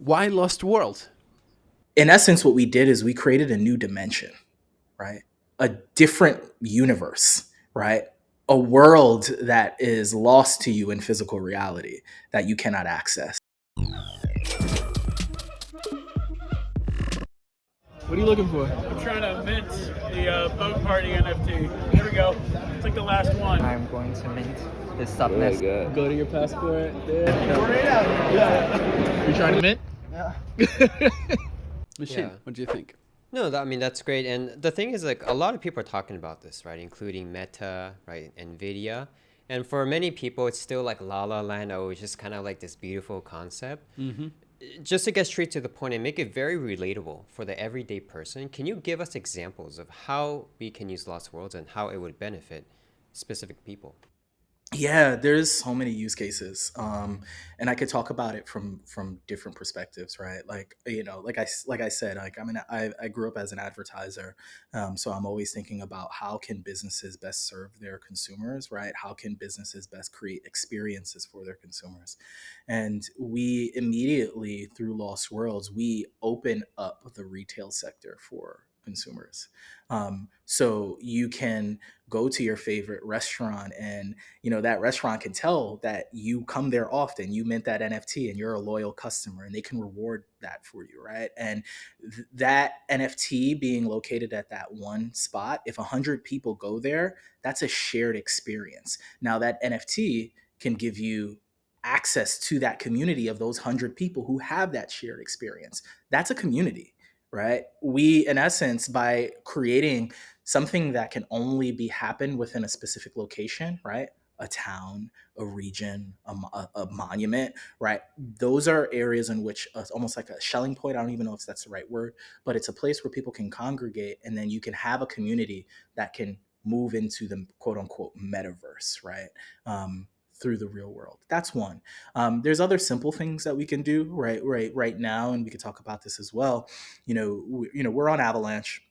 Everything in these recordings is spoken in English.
Why Lost World? In essence, what we did is we created a new dimension, right? A different universe, right? A world that is lost to you in physical reality that you cannot access. What are you looking for? I'm trying to mint the boat party NFT. Here we go. It's like the last one. I'm going to mint the subnest. Go to your passport. There. Yeah. You trying to mint? Yeah. Machine, Yeah. what do you think? No, I mean, that's great. And the thing is, like, a lot of people are talking about this, right? Including Meta, right? NVIDIA. And for many people, it's still like La La Land. Oh, it's just kind of like this beautiful concept. Just to get straight to the point and make it very relatable for the everyday person, can you give us examples of how we can use Lost Worlds and how it would benefit specific people? Yeah, there's so many use cases, and I could talk about it from different perspectives, right? Like like I said, like I grew up as an advertiser, so I'm always thinking about how can businesses best serve their consumers, right? How can businesses best create experiences for their consumers? And we immediately through Lost Worlds, we open up the retail sector for consumers. So you can go to your favorite restaurant and that restaurant can tell that you come there often, you mint that NFT and you're a loyal customer, and they can reward that for you, right? And that NFT being located at that one spot, if 100 people go there, that's a shared experience. Now that NFT can give you access to that community of those 100 people who have that shared experience. That's a community, right? We, in essence, by creating something that can only be happen within a specific location, right? A town, a region, a monument, right? Those are areas in which it's almost like a Schelling point. I don't even know if that's the right word, but it's a place where people can congregate, and then you can have a community that can move into the quote unquote metaverse, right? Through the real world. That's one. There's other simple things that we can do right now, and we could talk about this as well. We're on Avalanche,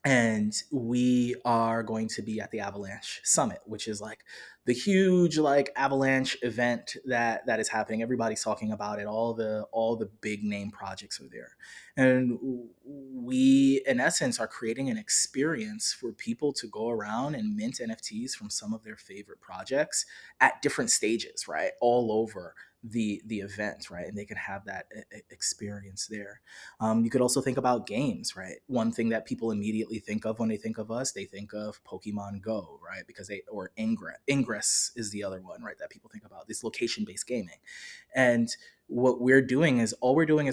and we are going to be at the Avalanche Summit, which is like the huge like Avalanche event that is happening. Everybody's talking about it. All the big name projects are there, and we in essence are creating an experience for people to go around and mint NFTs from some of their favorite projects at different stages, right, all over the event, right, and they can have that experience there. You could also think about games, right? One thing that people immediately think of when they think of us, they think of Pokemon Go, right? Or Ingress is the other one, right? That people think about, this location-based gaming. And all we're doing is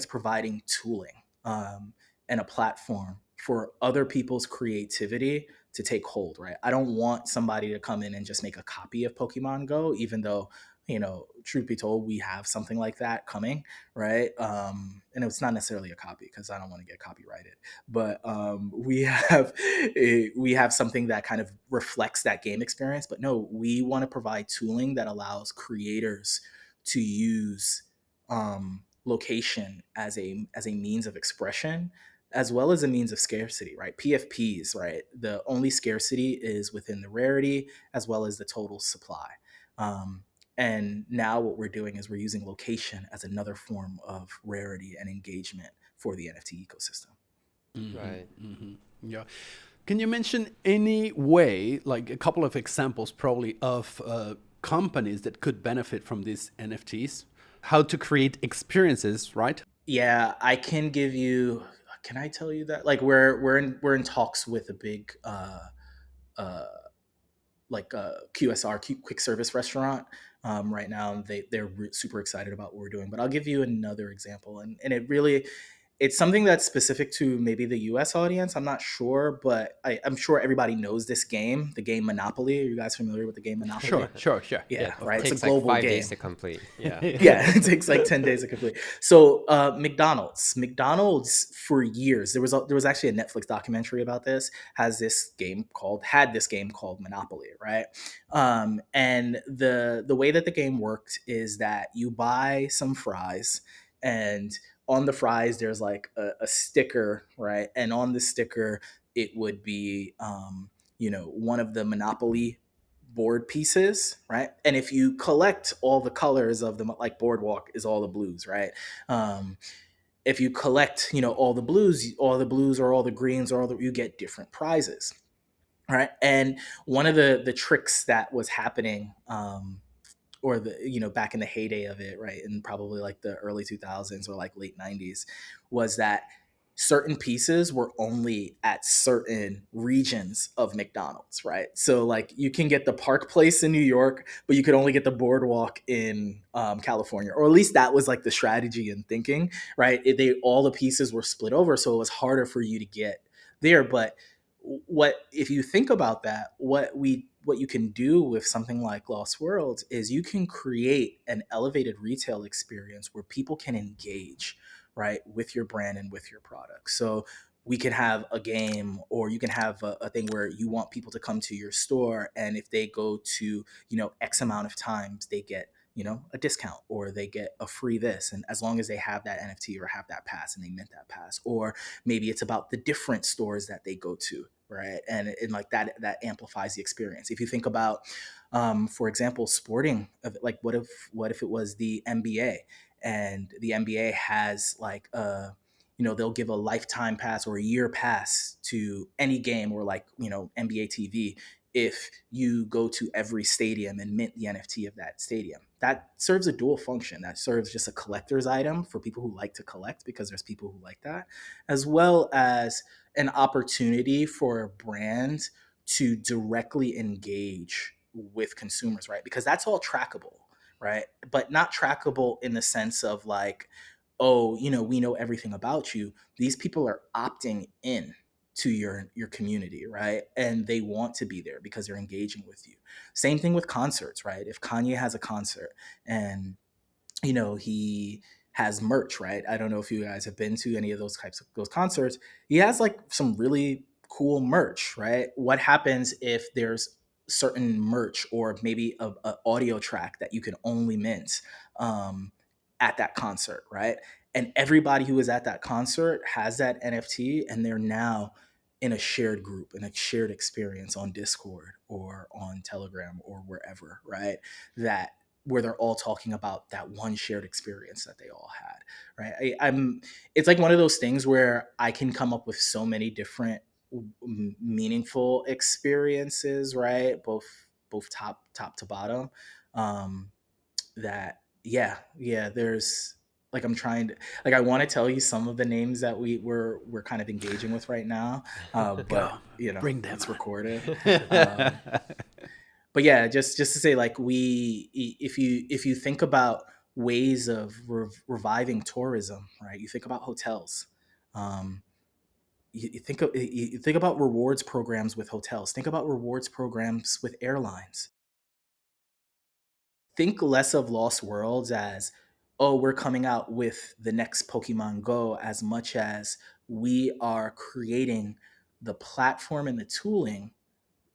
providing tooling, and a platform for other people's creativity to take hold, right? I don't want somebody to come in and just make a copy of Pokemon Go, even though, truth be told, we have something like that coming, right? And it's not necessarily a copy because I don't want to get copyrighted, but we have something that kind of reflects that game experience. But no, we want to provide tooling that allows creators to use location as a means of expression, as well as a means of scarcity, right? PFPs, right? The only scarcity is within the rarity as well as the total supply. And now what we're doing is we're using location as another form of rarity and engagement for the NFT ecosystem. Right. Yeah. Can you mention any way, like a couple of examples probably of companies that could benefit from these NFTs? How to create experiences, right? Yeah, I can give you. Can I tell you that? Like we're in talks with a big uh, QSR, quick service restaurant, right now. And they're super excited about what we're doing. But I'll give you another example, and it's something that's specific to maybe the U.S. audience. I'm not sure, but I'm sure everybody knows this game, the game Monopoly. Are you guys familiar with the game Monopoly? Sure. Yeah, It right. It's a takes global like 5 game. days to complete. Yeah. Yeah, it takes like 10 days to complete. So McDonald's for years, there was actually a Netflix documentary about this, had this game called Monopoly, right? And the way that the game worked is that you buy some fries, and on the fries there's like a sticker, right? And on the sticker it would be one of the Monopoly board pieces, right? And if you collect all the colors of them, like Boardwalk is all the blues, right? if you collect, all the blues or all the greens or you get different prizes, right? And one of the tricks that was happening, or back in the heyday of it, right, in probably like the early 2000s or like late 90s, was that certain pieces were only at certain regions of McDonald's, right? So like you can get the Park Place in New York, but you could only get the Boardwalk in California, or at least that was like the strategy and thinking, right? All the pieces were split over, so it was harder for you to get there. But if you think about that, what you can do with something like Lost Worlds is you can create an elevated retail experience where people can engage, right, with your brand and with your product. So we can have a game, or you can have a thing where you want people to come to your store, and if they go to X amount of times, they get a discount, or they get a free this, and as long as they have that NFT or have that pass and they mint that pass. Or maybe it's about the different stores that they go to, right? And like that amplifies the experience. If you think about for example, sporting, like what if it was the NBA, and the NBA has like they'll give a lifetime pass or a year pass to any game, or like NBA TV, if you go to every stadium and mint the NFT of that stadium. That serves a dual function. That serves just a collector's item for people who like to collect, because there's people who like that, as well as an opportunity for a brand to directly engage with consumers, right? Because that's all trackable, right? But not trackable in the sense of like, oh, we know everything about you. These people are opting in to your community, right? And they want to be there because they're engaging with you. Same thing with concerts, right? If Kanye has a concert and he has merch, right? I don't know if you guys have been to any of those concerts. He has like some really cool merch, right? What happens if there's certain merch, or maybe a audio track that you can only mint at that concert, right? And everybody who is at that concert has that NFT, and they're now in a shared group, in a shared experience on Discord or on Telegram or wherever, right? That where they're all talking about that one shared experience that they all had, right? It's like one of those things where I can come up with so many different meaningful experiences, right? Both top to bottom. That there's like, I'm trying to, like, I want to tell you some of the names that we're kind of engaging with right now, Go, but bring them it's on. recorded. But yeah, just to say, like, if you think about ways of reviving tourism, right? You think about hotels. Um, you think about rewards programs with hotels. Think about rewards programs with airlines. Think less of Lost Worlds as, oh, we're coming out with the next Pokemon Go, as much as we are creating the platform and the tooling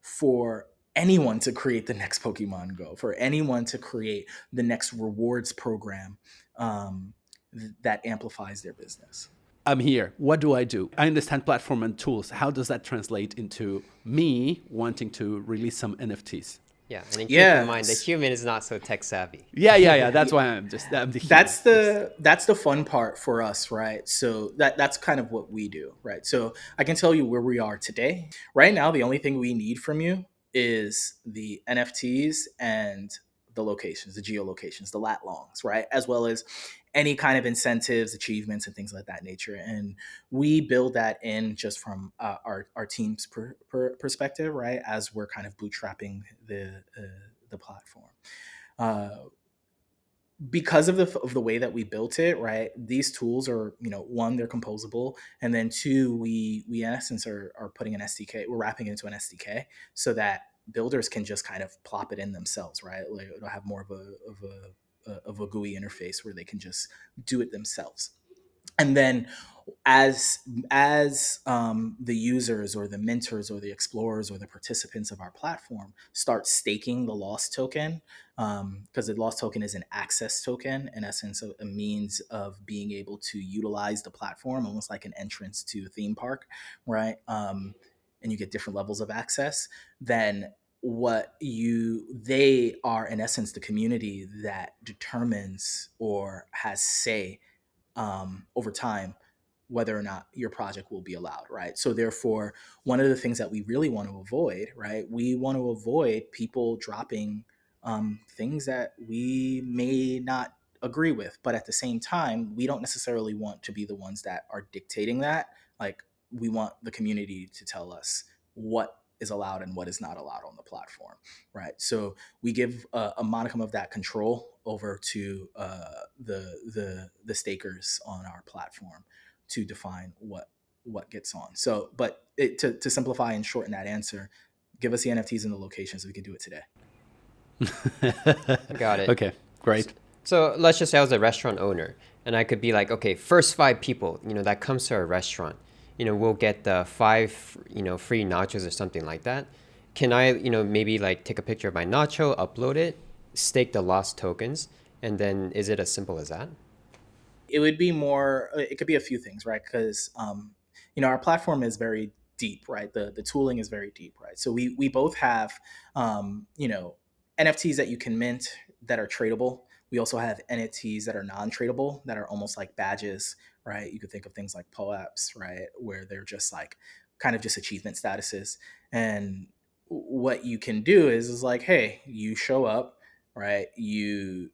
for anyone to create the next Pokemon Go, for anyone to create the next rewards program that amplifies their business. I'm here. What do? I understand platform and tools. How does that translate into me wanting to release some NFTs? Yeah, and then keep in mind the Yes. human is not so tech savvy. Yeah. That's why I'm the human. That's the fun part for us, right? So that's kind of what we do, right? So I can tell you where we are today. Right now, the only thing we need from you is the NFTs and the locations, the geolocations, the lat longs, right? As well as any kind of incentives, achievements, and things like that nature. And we build that in just from our team's perspective, right? As we're kind of bootstrapping the platform. Because of the way that we built it, right? These tools are, one, they're composable, and then two, we in essence are putting an SDK, we're wrapping it into an SDK so that builders can just kind of plop it in themselves, right? Like, it'll have more of a GUI interface where they can just do it themselves. And then as the users or the mentors or the explorers or the participants of our platform start staking the lost token, because the lost token is an access token, in essence, a means of being able to utilize the platform, almost like an entrance to a theme park, right? And you get different levels of access. Then they are, in essence, the community that determines or has say over time whether or not your project will be allowed, right? So therefore, one of the things that we really want to avoid, right? We want to avoid people dropping things that we may not agree with, but at the same time, we don't necessarily want to be the ones that are dictating that. Like, we want the community to tell us what is allowed and what is not allowed on the platform, right? So we give a modicum of that control over to the stakers on our platform to define what gets on. So, but to simplify and shorten that answer, give us the NFTs and the locations so we can do it today. Got it. Okay, great. So let's just say I was a restaurant owner and I could be like, okay, first 5 people, that comes to our restaurant, we'll get the 5, free nachos or something like that. Can I, maybe like take a picture of my nacho, upload it, stake the lost tokens, and then is it as simple as that? It would be more, it could be a few things, right? Because, our platform is very deep, right? The tooling is very deep, right? So we both have, NFTs that you can mint that are tradable. We also have NFTs that are non-tradable, that are almost like badges, right? You could think of things like POAPs, right? Where they're just like kind of just achievement statuses. And what you can do is like, hey, you show up, right? You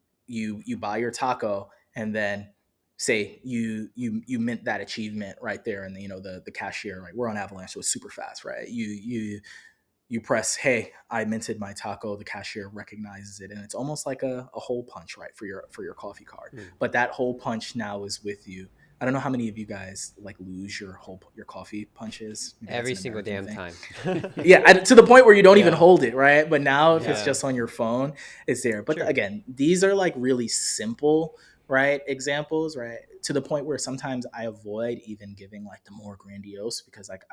buy your taco, and then say you mint that achievement right there, and the cashier, right? We're on Avalanche, so it's super fast, right? You press, hey, I minted my taco. The cashier recognizes it, and it's almost like a hole punch, right, for your coffee card. But that hole punch now is with you. I don't know how many of you guys like lose your coffee punches. Maybe Every that's an single damn American time. thing. Yeah, to the point where you don't even Yeah. hold it, right? But now if it's Yeah. just on your phone, it's there. But Sure. again, these are like really simple, right, examples, right? To the point where sometimes I avoid even giving like the more grandiose, because like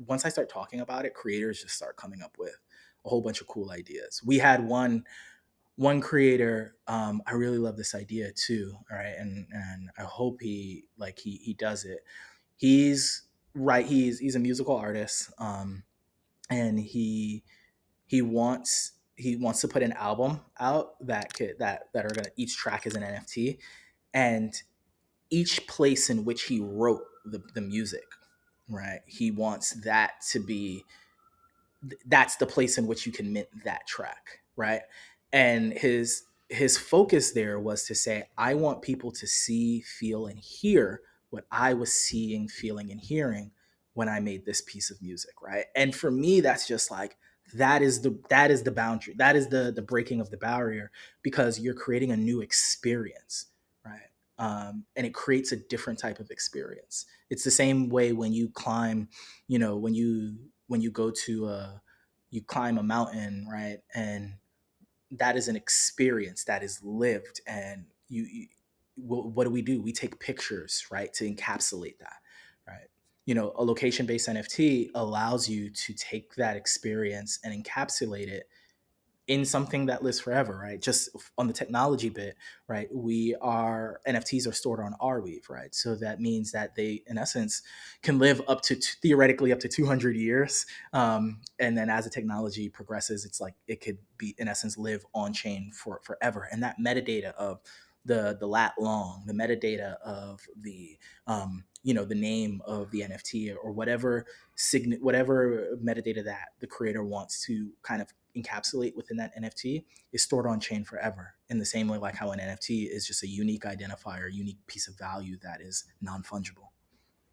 once I start talking about it, creators just start coming up with a whole bunch of cool ideas. We had one creator, I really love this idea too, all right, and I hope he does it. He's right. He's a musical artist, and he wants to put an album out that are gonna, each track is an NFT, and each place in which he wrote the music, right? He wants that to be, that's the place in which you can mint that track, right? And his focus there was to say, I want people to see, feel, and hear what I was seeing, feeling, and hearing when I made this piece of music, right? And for me, that's just like, that is the boundary, that is the breaking of the barrier, because you're creating a new experience, right? And it creates a different type of experience. It's the same way when you climb, when you go to you climb a mountain, right? And that is an experience that is lived, and what do? We take pictures, right, to encapsulate that, right? A location based NFT allows you to take that experience and encapsulate it in something that lives forever, right? Just on the technology bit, right? NFTs are stored on Arweave, right? So that means that they, in essence, can live up to theoretically up to 200 years. And then as the technology progresses, it's like it could be, in essence, live on chain for forever. And that metadata of the lat long, the metadata of the name of the NFT, or whatever metadata that the creator wants to kind of encapsulate within that NFT, is stored on chain forever. In the same way, like how an NFT is just a unique identifier, unique piece of value that is non-fungible.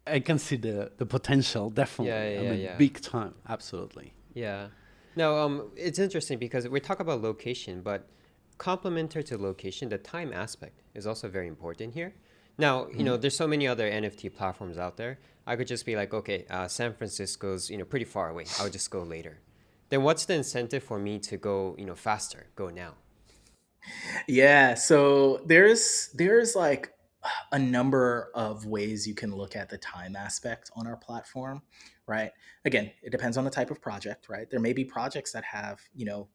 I can see the potential, definitely. Yeah, I mean, yeah. big time, absolutely. Yeah. Now, it's interesting because we talk about location, but complementary to location, the time aspect is also very important here. Now, there's so many other NFT platforms out there. I could just be like, okay, San Francisco's, pretty far away. I'll just go later. Then what's the incentive for me to go, faster, go now? Yeah, so there's like a number of ways you can look at the time aspect on our platform, right? Again, it depends on the type of project, right? There may be projects that have,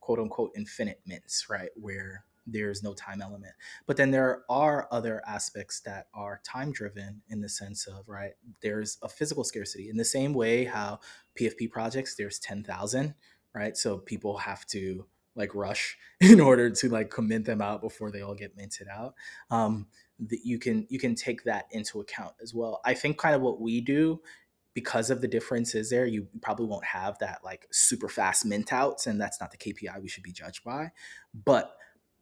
quote unquote infinite mints, right, where there's no time element. But then there are other aspects that are time driven, in the sense of, right, there's a physical scarcity. In the same way how PFP projects, there's 10,000, right? So people have to like rush in order to like commit them out before they all get minted out. you can take that into account as well. I think kind of what we do, because of the differences there, you probably won't have that like super fast mint outs, and that's not the KPI we should be judged by. But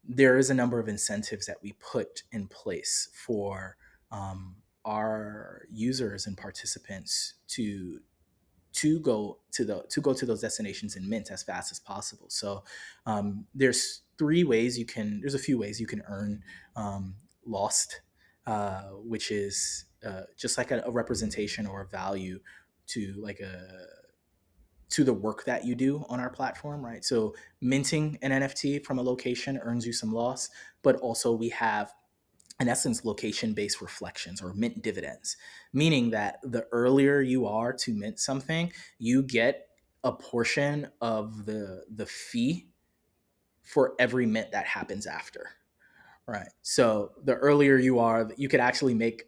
there is a number of incentives that we put in place for our users and participants to go to those destinations in mint as fast as possible. So there's a few ways you can earn lost, which is just like a representation or a value to to the work that you do on our platform, right? So minting an NFT from a location earns you some loss, but also we have, in essence, location-based reflections or mint dividends, meaning that the earlier you are to mint something, you get a portion of the fee for every mint that happens after. Right. So the earlier you are, you could actually make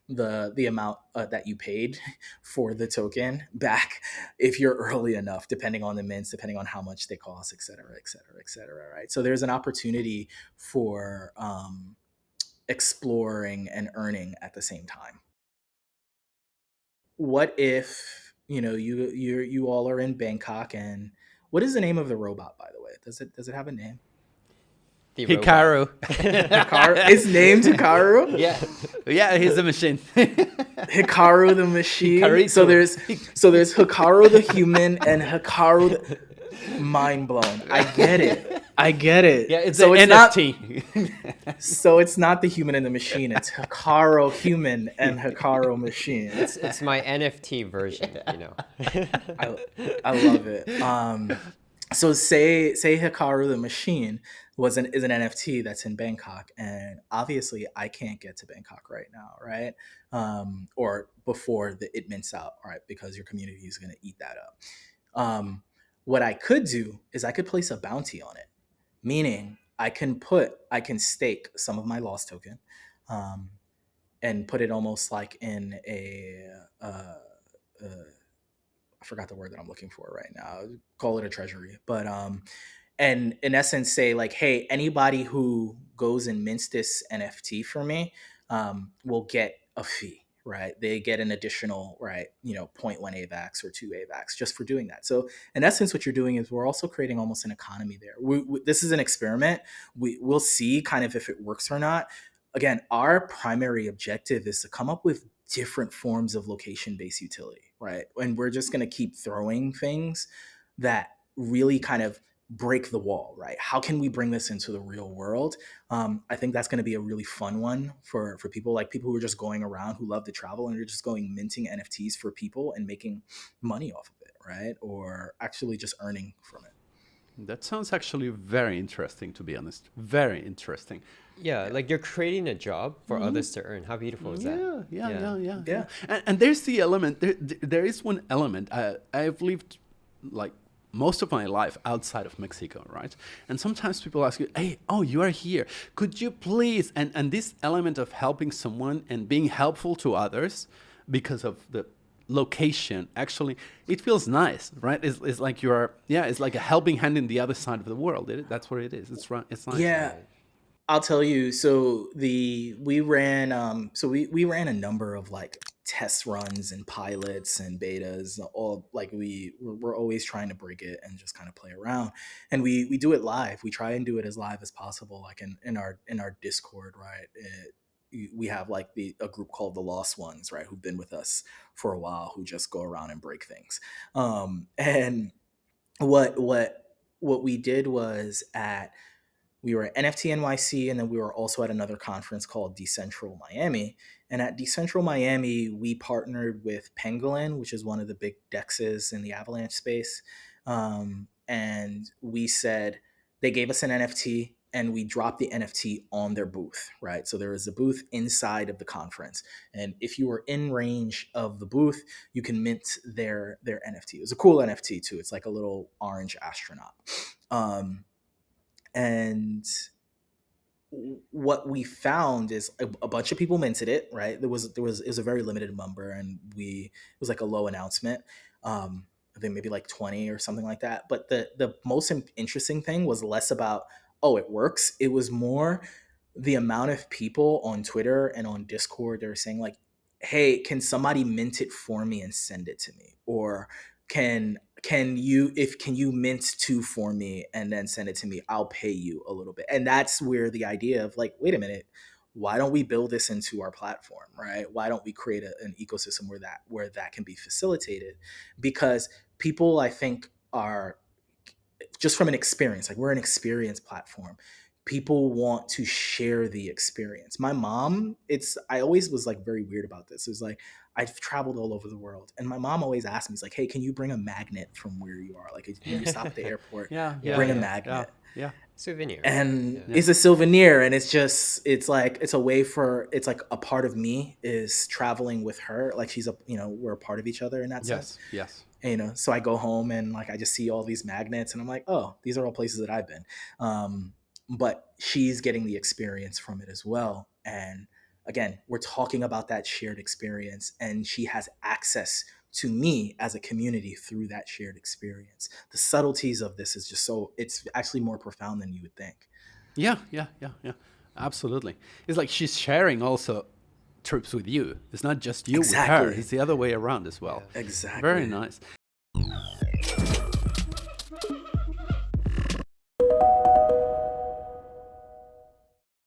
the amount that you paid for the token back if you're early enough, depending on the mints, depending on how much they cost, et cetera, et cetera, et cetera. Right. So there's an opportunity for exploring and earning at the same time. What if you all are in Bangkok, and what is the name of the robot, by the way? Does it have a name? The robot. Hikaru. Hikaru? It's named Hikaru? Yeah. Yeah, he's the machine. Hikaru the machine. Hikarito. So there's Hikaru the human and Hikaru the... Mind blown. I get it. Yeah, it's so an it's NFT. So it's not the human and the machine. It's Hikaru human and Hikaru machine. It's my NFT version, you know. I love it. So say Hikaru the machine is an NFT that's in Bangkok, and obviously I can't get to Bangkok right now, right? Or before it mints out, right? Because your community is going to eat that up. What I could do is I could place a bounty on it, meaning I can stake some of my lost token, and put it almost like in I forgot the word that I'm looking for right now. Call it a treasury, but and in essence say like, hey, anybody who goes and mints this NFT for me will get a fee. Right, they get an additional 0.1 AVAX or 2 AVAX just for doing that. So in essence, what you're doing is we're also creating almost an economy there. This is an experiment. We'll see kind of if it works or not. Again, our primary objective is to come up with different forms of location-based utility, right? And we're just going to keep throwing things that really kind of break the wall, right? How can we bring this into the real world? I think that's going to be a really fun one for people who are just going around who love to travel and are just going minting NFTs for people and making money off of it, right? Or actually just earning from it. That sounds actually very interesting, to be honest. Very interesting. Yeah, like you're creating a job for others to earn. How beautiful is that? Yeah. And there's the element. There is one element. I've lived like most of my life outside of Mexico, right? And sometimes people ask you, hey, oh, you are here. Could you please? And this element of helping someone and being helpful to others because of the location, actually, it feels nice, right? It's like it's like a helping hand in the other side of the world. That's what it is. It's nice. Yeah. Right? I'll tell you. So we ran a number of like test runs and pilots and betas. All like we're always trying to break it and just kind of play around. And we do it live. We try and do it as live as possible. Like in our Discord, right? We have like a group called the Lost Ones, right? Who've been with us for a while, who just go around and break things. And what we did was we were at NFT NYC, and then we were also at another conference called Decentral Miami. And at Decentral Miami, we partnered with Pangolin, which is one of the big dexes in the Avalanche space. And we said, they gave us an NFT and we dropped the NFT on their booth, right? So there was a booth inside of the conference. And if you were in range of the booth, you can mint their NFT. It was a cool NFT too. It's like a little orange astronaut. And what we found is a bunch of people minted it, right? It was a very limited number, and it was like a low announcement. I think maybe like 20 or something like that. But the most interesting thing was less about, oh, it works. It was more the amount of people on Twitter and on Discord, they're saying like, hey, can somebody mint it for me and send it to me? Or can you mint two for me and then send it to me? I'll pay you a little bit. And that's where the idea of like, wait a minute, why don't we build this into our platform, right? Why don't we create an ecosystem where that can be facilitated? Because people, I think, are just from an experience, like we're an experience platform. People want to share the experience. My mom, I always was like very weird about this. It was like, I've traveled all over the world, and my mom always asked me, "It's like, hey, can you bring a magnet from where you are? Like, when you stop at the airport, bring a magnet." Yeah. Souvenir. And it's a souvenir, and it's like it's a way it's like a part of me is traveling with her. Like we're a part of each other in that sense. Yes. And, so I go home and like I just see all these magnets, and I'm like, oh, these are all places that I've been. But she's getting the experience from it as well. And again, we're talking about that shared experience, and she has access to me as a community through that shared experience. The subtleties of this is just it's actually more profound than you would think. Yeah. Absolutely. It's like she's sharing also trips with you. It's not just you with her. It's the other way around as well. Exactly. Very nice.